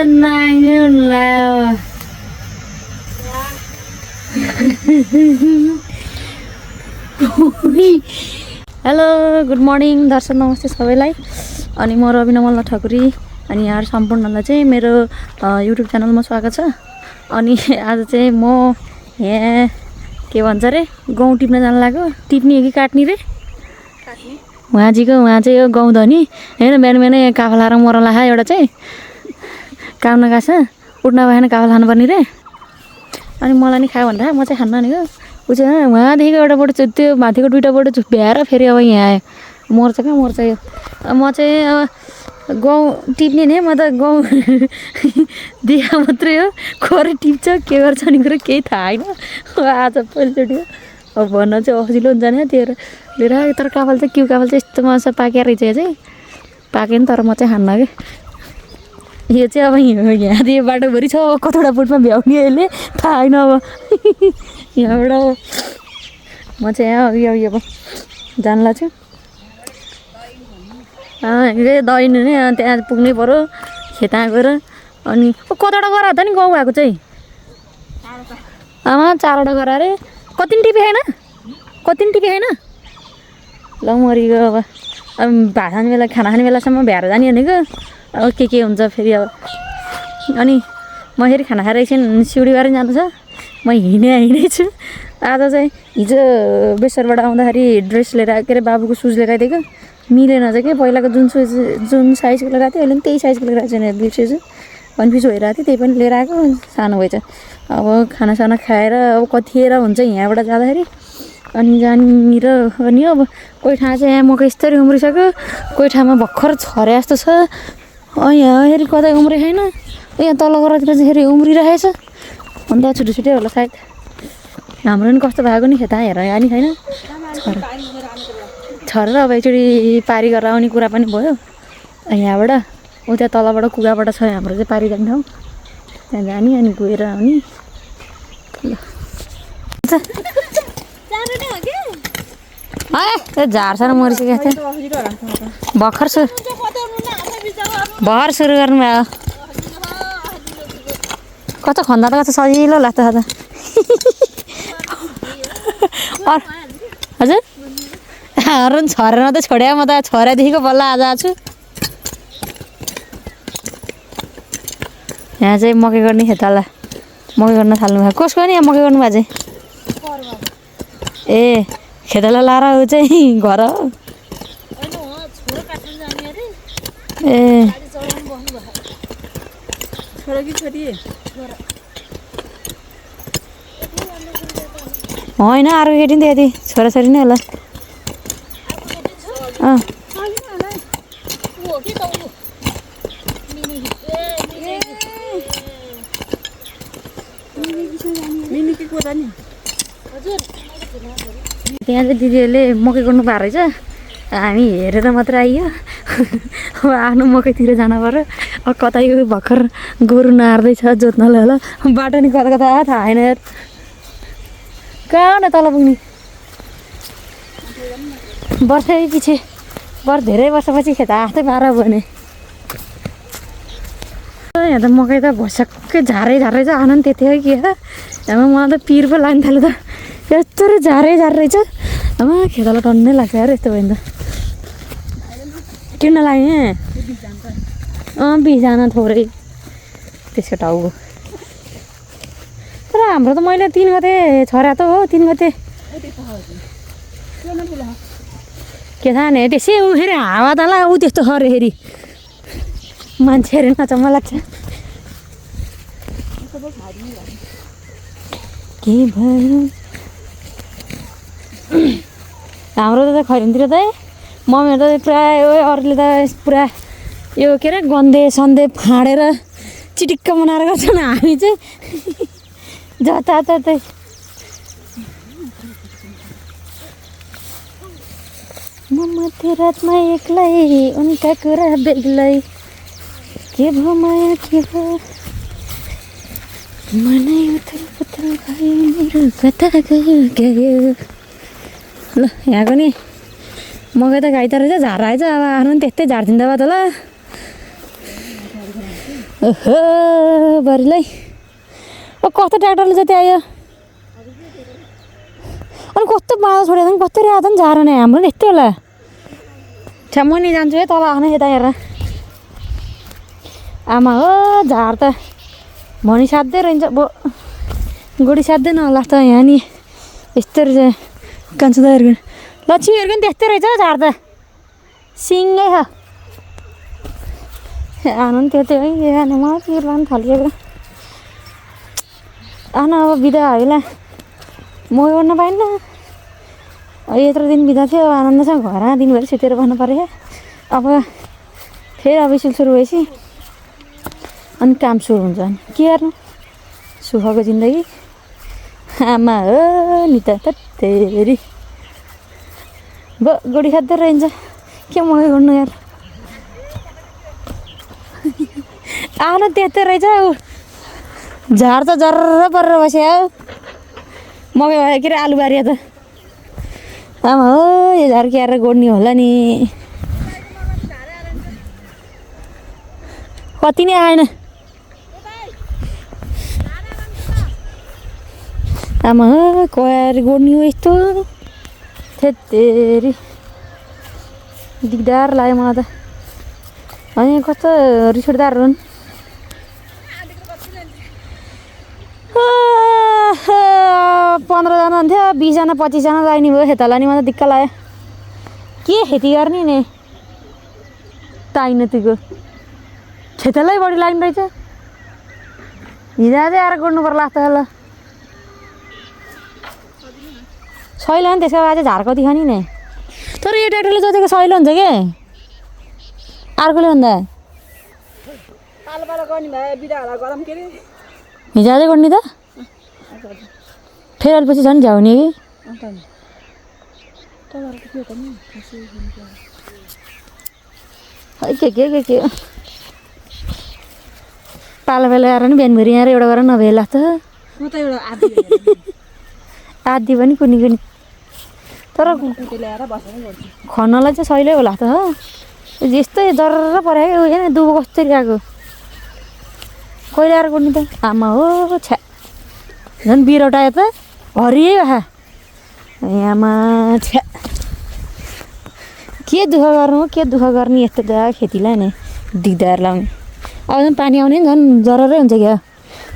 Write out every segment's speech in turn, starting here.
Hello good morning दर्शक नमस्ते सबैलाई। अनि म रविना मल्ल ठकुरी अनि यहाँ सम्पूर्णलाई चाहिँ मेरो युट्युब च्यानलमा स्वागत छ। अनि आज चाहिँ म यहाँ के भन्छ रे गहुँ टिप्न जान लाग्यो। टिप्ने हो कि काट्ने रे? वहाँ चाहिँ यो गहुँ धनी होइन। बिहान बिहानै काफा लाएर मरला एउटा चाहिँ काम नगाछ उठ्न भएन काफा लानुपर्ने रे। अनि मलाई नि खायो भन्दा म चाहिँ खान्न नि हो। ऊ चाहिँ उहाँदेखिको एउटा बोट त्यो माथिको दुइटा बोट भ्याएर फेरि अब यहाँ आयो। मर्छ कहाँ मर्छ यो। म चाहिँ अब गहुँ टिप्ने नि म त गहुँ देखा मात्रै हो। खरै टिप्छ के गर्छ नि कुरो केही थाहा छैन। आज पहिलोचोटि हो। अब भन्न चाहिँ असिलो हुन्छ नि त्यो लिएर। तर काफल चाहिँ किउ काफल चाहिँ यस्तो मजा पाकेर रहेछ यो चाहिँ पाकेन। तर म चाहिँ खान्न कि यो चाहिँ अब यहाँ यो बाटोभरि छ कतिवटा बोटमा भ्याउने अहिले थाहा छैन। अब यहाँबाट म चाहिँ यहाँ यो जान लाग्छु दैनु नै त्यहाँ पुग्नै पऱ्यो खेता गएर। अनि कतिवटा गरा त नि गाउँ भएको चाहिँ आमा 4वटा गरा अरे। कति टिपे होइन ल मरिगयो। अब भात खाने बेला खाना खाने बेलासम्म भ्याएर जाने भनेको अब के हुन्छ फेरि अब। अनि म फेरि खाना खाएर एकछिन सिउडी बारे जानु छ। म हिँडै छु। आज चाहिँ हिजो बेसरबाट आउँदाखेरि ड्रेस लिएर के अरे बाबुको सुज लिएर आइदिएको मिलेन चाहिँ के पहिलाको जुन साइजको लिएर आएको थियो अहिले पनि त्यही साइजको लिएर आएको छैन बिर्सेछु। कन्फ्युज भइरहेको थियो त्यही पनि लिएर आएको सानो भएछ। अब खानासाना खाएर अब कतिखेर हुन्छ यहाँबाट जाँदाखेरि अनि जहाँनिर अनि अब कोही ठाउँ चाहिँ यहाँ मकै यस्तरी उम्रिसक्यो कोही ठाउँमा भर्खर छरे जस्तो छ। यहाँ फेरि कतै उम्रे छैन। यहाँ तल गरतिर चाहिँ फेरि उम्रिरहेछ। अन्त छुट्टै होला सायद। हाम्रो पनि कस्तो भएको नि खेता हेर यहाँ नि छैन छरेर अब एकचोटि पारी गरेर आउने कुरा पनि भयो। यहाँबाट ऊ त्यहाँ तलबाट कुगाबाट छ हाम्रो चाहिँ पारी जाने ठाउँ त्यहाँ जाने अनि गएर आउने। त्यो झार्छ र मरिसकेको थियो भर्खर सुरु गर्नुभयो। कस्तो खन्दा त कस्तो सजिलो लाग्छ त हजुर अरू पनि छरेन त छोड्यो। म त छोरादेखिको बल्ल आज आएको छु। यहाँ चाहिँ मकै गर्ने खेताला मकै गर्न थाल्नु भयो। कसको नि यहाँ मकै गर्नुभएको चाहिँ ए खेताला लाएर ऊ चाहिँ घर ए होइन अर्को केटी नि त्यति छोराछोरी नै होला। त्यहाँ चाहिँ दिदीहरूले मकै गर्नु पाएको रहेछ। हामी हेरेर मात्रै आइयो। अब आफ्नो मकैतिर जानु पऱ्यो। अब कतै भर्खर गोरु नार्दैछ जोत्नलाई होला बाटो नि कता कता थाहा छैन यार। कहाँ न तल पुग्ने वर्षै पछि धेरै वर्षपछि खेता आफ्नै पारा भने यहाँ त मकै त भइसक्कै झारै छ। आउनु नि त्यति हो कि यहाँ मलाई त पिर पो लाग्नु थाल्यो त यत्रो झारै रहेछ। आमा खेताला टन्नै लाग्छ यार यस्तो भयो नि त किन्न लाग्ने बिसजना थोरै त्यसको टाउको। तर हाम्रो त मैले 3 गते छोरा त हो 3 गते के थाहा नि त्यसै ऊ फेरि हावा तला ऊ त्यस्तो छ अरे फेरि मान्छेहरू नचम्म लाग्छ। के भयो हाम्रो त खैरनतिर त मम्मीहरू त प्रायः अरूले त पुरा यो के अरे गन्दे सन्दे फाँडेर चिटिक्क बनाएर गर्छन्। हामी चाहिँ जताततै म मध्यरातमा एक्लै उनका कुरा बेग्लै के भयो माया के भयो मनै उथल पुथल भयो मेरो कता गयो। ल यहाँको नि मकै त गाई त रहेछ झार आएछ। अब आफ्नो पनि त्यस्तै झारिदिँदा भयो त ल ओहो बरिलाई कस्तो ट्र्याक्टरले जति आयो अनि कस्तो बाँझो छोडेको नि कस्तो रातो नि झार नै हाम्रो नि यस्तै होला म नि जान्छु है तल आउनु यता हेरेर आमा हो झार त भनी साध्दै रहन्छ अब गोडी साध्दैन होला त यहाँ नि यस्तो रहेछ कान्छो दाइहरूको लक्ष्मीहरूको नि त्यस्तै रहेछ झार त सिङ्गै छ आउनु नि त्यो है आनु मलाई पिर लानु थालिएको आउनु अब बिदा होला म गर्न पाइन्न यत्रो दिन बिदा थियो आनन्दसँग घर दिनभरि सुतेर बस्नु पऱ्यो अब फेरि अब स्कुल सुरु भएपछि अनि काम सुरु हुन्छ अनि के गर्नु सुखको जिन्दगी आमा हो नि त तेरी गोडी खाँदै रहन्छ के मकै गर्नु यार आउनु त्यस्तै रहेछ झार त जर्र परेर बस्यो हौ मकै भयो के अरे आलु बारिया त आमा हो यो झार क्याएर गोड्ने होला नि कति नै आएन आमा हो क्याएर गोड्ने हो यस्तो थेत्तेरी दिगदार लाग्यो मलाई त अनि कस्तो रिस उठ्दार हुन् 15 जना हुन्थ्यो 20 जना 25 जना लाग्ने भयो खेताला नि मलाई दिक्क लाग्यो के खेती गर्ने नि टाइम नतिको खेतालै बढी लाग्ने रहेछ हिँडा चाहिँ आएर गर्नु पर्ला जस्तो होला सहिलो नि त्यसको बाद चाहिँ झार कति खाने नि तर यो ट्र्याक्टरले जोतेको सहिलो हुन्छ के अर्कोले भन्दा हिजो चाहिँ गर्ने त फेरि अलिपछि झन् झ्याउने कि के पालो पालो आएर नि बिहानभरि यहाँ एउटा गरेर नभेला त आधी पनि कुनी तर खन्नलाई चाहिँ सहिलै होला त हो यस्तै जर्र पऱ्यो होइन दुबो कसरी आएको कहिले आएर कुर्ने त आमा हो छ्या झन् बिरौटा आयो त हरियै भए आमा छ्या के दुःख गर्नु के दुःख गर्ने यस्तो जग्गा खेतीलाई नि दिगदार लाउने अब झन् पानी आउने नि झन् जररै हुन्छ क्या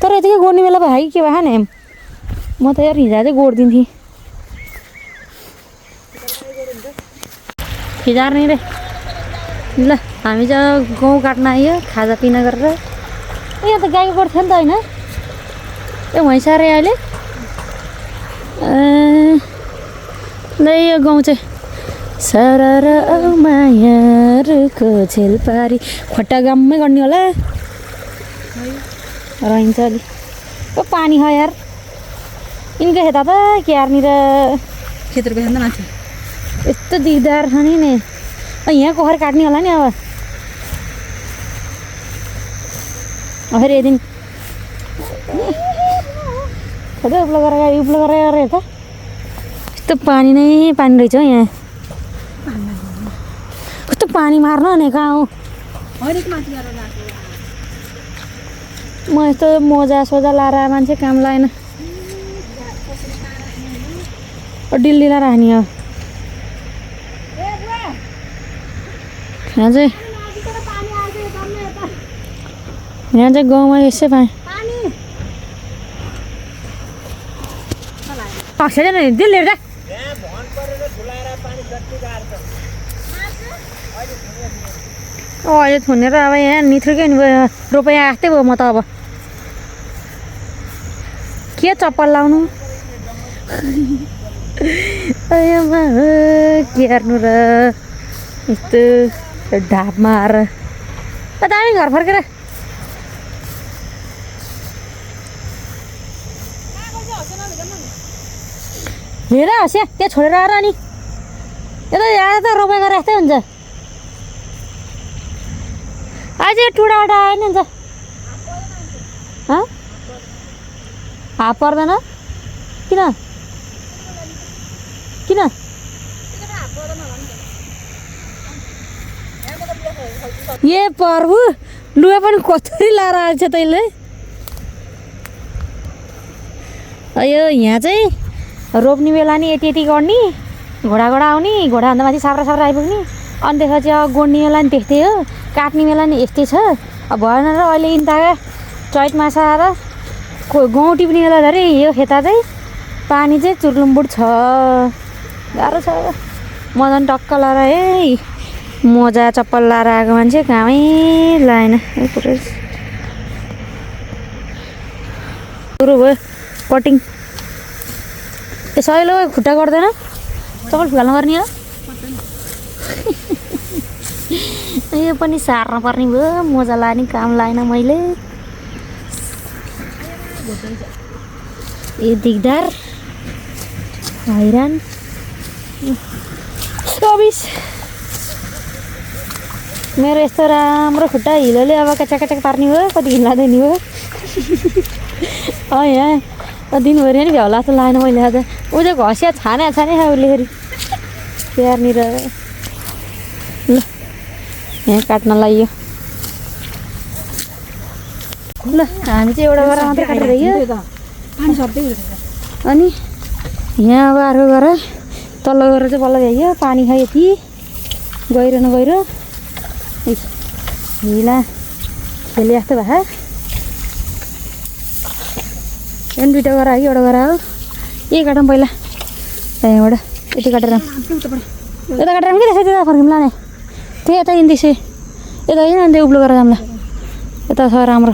तर यतिकै गोड्ने बेला भयो कि के भयो नि म त यार हिजो चाहिँ गोडिदिन्थेँ खिजार्ने रे ल हामी चाहिँ गहुँ काट्न आयो खाजापिना गरेर यहाँ त गाईको गोठ थियो नि त होइन ए भैँसारे अहिले ल यो गाउँ चाहिँ सरर मायाहरूको छेलपारी खट्टा गाममै गर्ने होला रहन्छ अलि ओ पानी छ यार यिनको खेता त क्यार्नी र खेतहरूको खेत माथि यस्तो दिगदार छ नि यहाँ कोखर काट्ने होला नि अब फेरि यदि उपलो गरेर हेर्दा यस्तो पानी नै पानी रहेछ हौ यहाँ कस्तो पानी मार्नु भने कहाँ हो म यस्तो मोजा सोजा लाएर मान्छे काम लागेन डिल्ली लाएर हानी हो यहाँ चाहिँ गाउँमा यसै पाएँ दिल्ली हेर्दा अहिले थुनेर अब यहाँ निथ्रुकै नि रोपाइँ आँख्दै भयो म त अब के चप्पल लाउनु के गर्नु र यस्तो ढापमा आएर दामी घर फर्केर हेर हँसिया त्यहाँ छोडेर आएर अनि यता यहाँ त रोपाइ गरेर यस्तै हुन्छ अझै टुडाबाट आयो नि हुन्छ हात पर्दैन किन किन ए प्रभु लुगा पनि कसरी लाएर आएछ तैँले अयो यहाँ चाहिँ रोप्ने बेला नि यति यति गर्ने घोडा आउने घोडाभन्दा माथि साप्रा आइपुग्ने अनि त्यसपछि अब गोड्ने बेला नि त्यस्तै हो काट्ने बेला नि यस्तै छ अब भएन र अहिले इन्ताका चैत माछा आएर गहुँ टिप्ने बेला धरि यो खेता चाहिँ पानी चाहिँ चुर्लुम्बुट छ गाह्रो छ मदन टक्क लाएर है मोजा चप्पल लाएर आएको मान्छे कामै लाएन पुरै सुरु भयो कटिङ ए सहिलो खुट्टा गर्दैन चप्पल फुकाल्नु पर्ने हो यो पनि सार्न पर्ने भयो मोजा लाने काम लाएन मैले ए दिगदार हैरान मेरो यस्तो राम्रो खुट्टा हिलोले अब कचाकचाक पार्ने भयो कति हिँड्लादैन हो यहाँ दिनभरि नि भ्याउला जस्तो लागेन मैले आज ऊ चाहिँ घसिया छाने छ उसले फेरि त्यहाँनिर ल यहाँ काट्न लाग्यो ल हामी चाहिँ एउटा गरेर मात्रै काटेर अनि यहाँ अब अर्को गरेर तल्लो गरेर चाहिँ बल्ल भ्याइयो पानी खायो यति गहिरो नगहिरो हिला खेले जस्तो भए यहाँ दुइटा गरेर आयो एउटा गरेर हो यही काटौँ पहिला यहाँबाट यति काटेर यता काटेर कि त्यसै त्यता फर्किँला लाने त्यही यता हिँड्दैछ यता होइन अन्त उब्लो गरेर जाउँला यता छ राम्रो